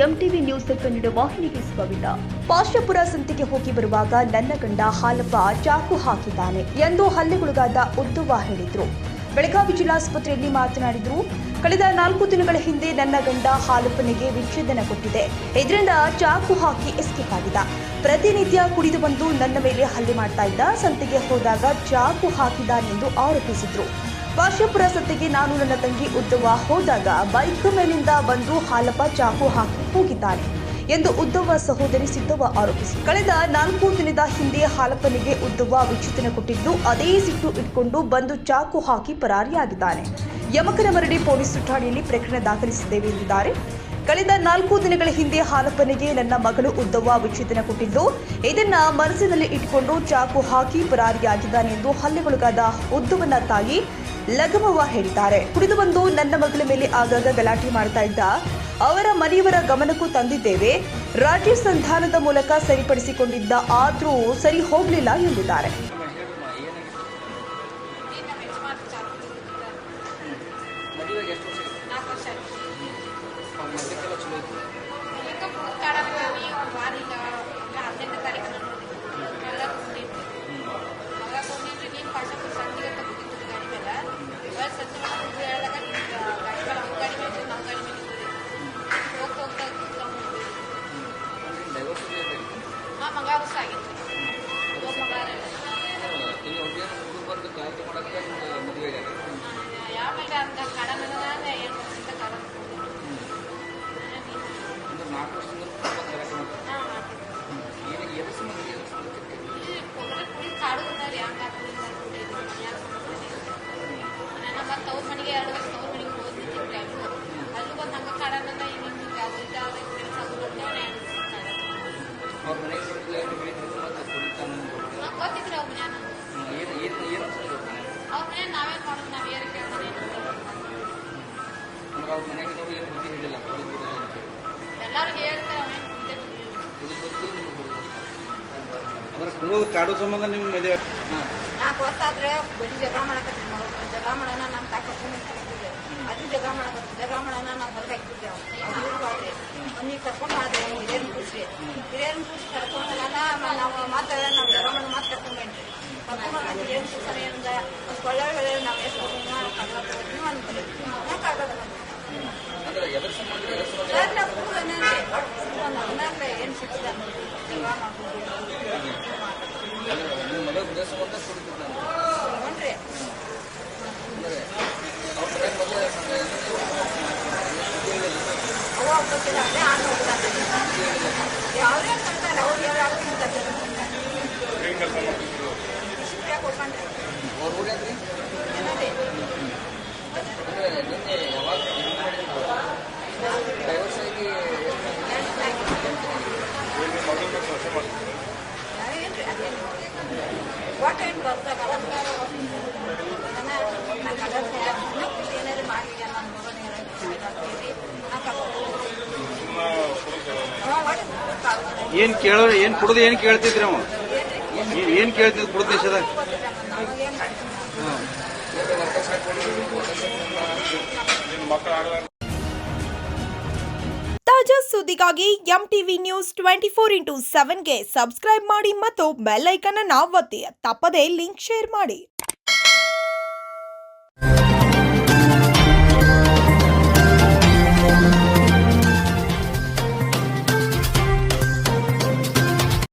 MTV news Kannada ವಾಹಿನಿಗೆ ಸ್ವಾಗತ. ಪಾಶಾಪುರ ಸಂತೆಗೆ ಹೋಗಿ ಬರುವಾಗ ನನ್ನ ಗಂಡ ಹಾಲಪ್ಪ ಚಾಕು ಹಾಕಿದ್ದಾನೆ ಎಂದು ಹಲ್ಲೆಗೊಳಗಾದ ಉದ್ದವ್ವ ಹೇಳಿದ್ರು. ಬೆಳಗಾವಿ ಜಿಲ್ಲಾಸ್ಪತ್ರೆಯಲ್ಲಿ ಮಾತನಾಡಿದ್ರು. ಕಳೆದ 4 ದಿನಗಳ ಹಿಂದೆ ನನ್ನ ಗಂಡ ಹಾಲಪ್ಪನಿಗೆ ವಿಚ್ಛೇದನ ಕೊಟ್ಟಿದೆ. ಇದರಿಂದ ಚಾಕು ಹಾಕಿ ಎಸ್ಕೇಪ್ ಆಗಿದ್ದ. ಪ್ರತಿನಿತ್ಯ ಕುಡಿದು ಬಂದು ನನ್ನ ಮೇಲೆ ಹಲ್ಲೆ ಮಾಡ್ತಾ ಇದ್ದ. ಸಂತೆಗೆ ಹೋದಾಗ ಚಾಕು ಹಾಕಿದ್ದಾನೆಂದು ಆರೋಪಿಸಿದ್ರು. ಪಾಶಾಪುರ ಸಂತೆಗೆ ನಾನು ನನ್ನ ತಂಗಿ ಉದ್ದವ್ವ ಹೋದಾಗ ಬೈಕ್ ಮೇಲಿಂದ ಬಂದು ಹಾಲಪ್ಪ ಚಾಕು ಹಾಕಿ ಹೋಗಿದ್ದಾನೆ ಎಂದು ಉದ್ದವ್ವ ಸಹೋದರಿ ಸಿದ್ದವ್ವ ಆರೋಪಿಸಿದರು. ಕಳೆದ 4 ದಿನದ ಹಿಂದೆ ಹಾಲಪ್ಪನಿಗೆ ಉದ್ದವ್ವ ವಿಚ್ಛೇದನ ಕೊಟ್ಟಿದ್ದು, ಅದೇ ಸಿಟ್ಟು ಇಟ್ಕೊಂಡು ಬಂದು ಚಾಕು ಹಾಕಿ ಪರಾರಿಯಾಗಿದ್ದಾನೆ. ಯಮಕನಮರಡಿ ಪೊಲೀಸ್ ಠಾಣೆಯಲ್ಲಿ ಪ್ರಕರಣ ದಾಖಲಿಸಿದ್ದೇವೆ ಎಂದಿದ್ದಾರೆ. ಕಳೆದ 4 ದಿನಗಳ ಹಿಂದೆ ಹಾಲಪ್ಪನಿಗೆ ನನ್ನ ಮಗಳು ಉದ್ದವ್ವ ವಿಚ್ಛೇದನ ಕೊಟ್ಟಿದ್ದು, ಇದನ್ನ ಮನಸ್ಸಿನಲ್ಲಿ ಇಟ್ಕೊಂಡು ಚಾಕು ಹಾಕಿ ಪರಾರಿಯಾಗಿದ್ದಾನೆ ಎಂದು ಹಲ್ಲೆಗೊಳಗಾದ ಉದ್ದವ್ವನ ತಾಯಿ ಲಗಮವ್ವ ಹೇಳಿದ್ದಾರೆ. ಕುಡಿದು ಬಂದು ನನ್ನ ಮಗಳ ಮೇಲೆ ಆಗಾಗ ಗಲಾಟೆ ಮಾಡ್ತಾ ಇದ್ದ. ಅವರ ಮನೆಯವರ ಗಮನಕ್ಕೂ ತಂದಿದ್ದೇವೆ. ರಾಜ್ಯ ಸಂಧಾನದ ಮೂಲಕ ಸರಿಪಡಿಸಿಕೊಂಡಿದ್ದ, ಆದರೂ ಸರಿ ಹೋಗಲಿಲ್ಲ ಎಂದಿದ್ದಾರೆ. ಕಾಡು ಸಂಬಂಧ ನಿಮ್ಮ ಮದುವೆ ಗೊತ್ತಾದ್ರೆ ಬರೀ ಜಗಳ ಮಾಡಕತ್ತೀವಿ. ಜಗಳ ಮಾಡೋಣ ನಮ್ಮ ತಾಕತ್ತು ಅದು ಜಗಳ ಮಾಡೋಣ ನಾವು ಹೊರಗೆ ಹಾಕಿದ್ದೇವೆ. ನೀವು ಕರ್ಕೊಂಡು ಮಾಡಿದ್ರೆ ಹಿರಿಯರನ್ನ ಕೂರಿಸಿ ಕರ್ಕೊಂಡು ನಾವು ಮಾತ್ರ ನಾವು ಜಗಳ ಮಾಡೋ ಮಾತು ಕರ್ಕೊಂಡು ಬಂದ್ರಿ. ಕರ್ಕೊಂಡು ಹಿರಿಯರನ್ನ ಕೂರ್ಸೋಣ ಏನಂದ ಕೊಳ್ಳೆ ನಾವು ಎಷ್ಟು ನೀವು ಅನ್ಕೊಳ್ಳಿ ಯಾಕಾಗಲ್ಲ ಸರ್. ನಾವು ಏನು ಸಿಕ್ಕಿದ ಜಗಳ ಮಾಡ್ಬೋದು ಯಾವ್ದೇ ಮಾಡ್ತಾರೆ ಅವ್ರು ಯಾರು ಒಟ್ಟು ಬರ್ತಾಗಲ್ಲ ಏನಾದ್ರು ಮಾಡಿ ನನ್ನ ಮಗನ ಏನ್ ಕೇಳೋ ಏನ್ ಕುಡ್ದು ಏನ್ ಕೇಳ್ತಿದ್ರಿ ಅವ ಏನ್ ಕೇಳ್ತಿದ್ ಕುಡ್ದ ದೇಶದ ತಾಜಾ ಸುದ್ದಿಗಾಗಿ ಎಂಟಿವಿ ನ್ಯೂಸ್ 24x7ಗೆ ಸಬ್ಸ್ಕ್ರೈಬ್ ಮಾಡಿ ಮತ್ತು ಬೆಲ್ ಐಕಾನ್ ಅನ್ನು ಒತ್ತಿ. ತಪ್ಪದೇ ಲಿಂಕ್ ಶೇರ್ ಮಾಡಿ.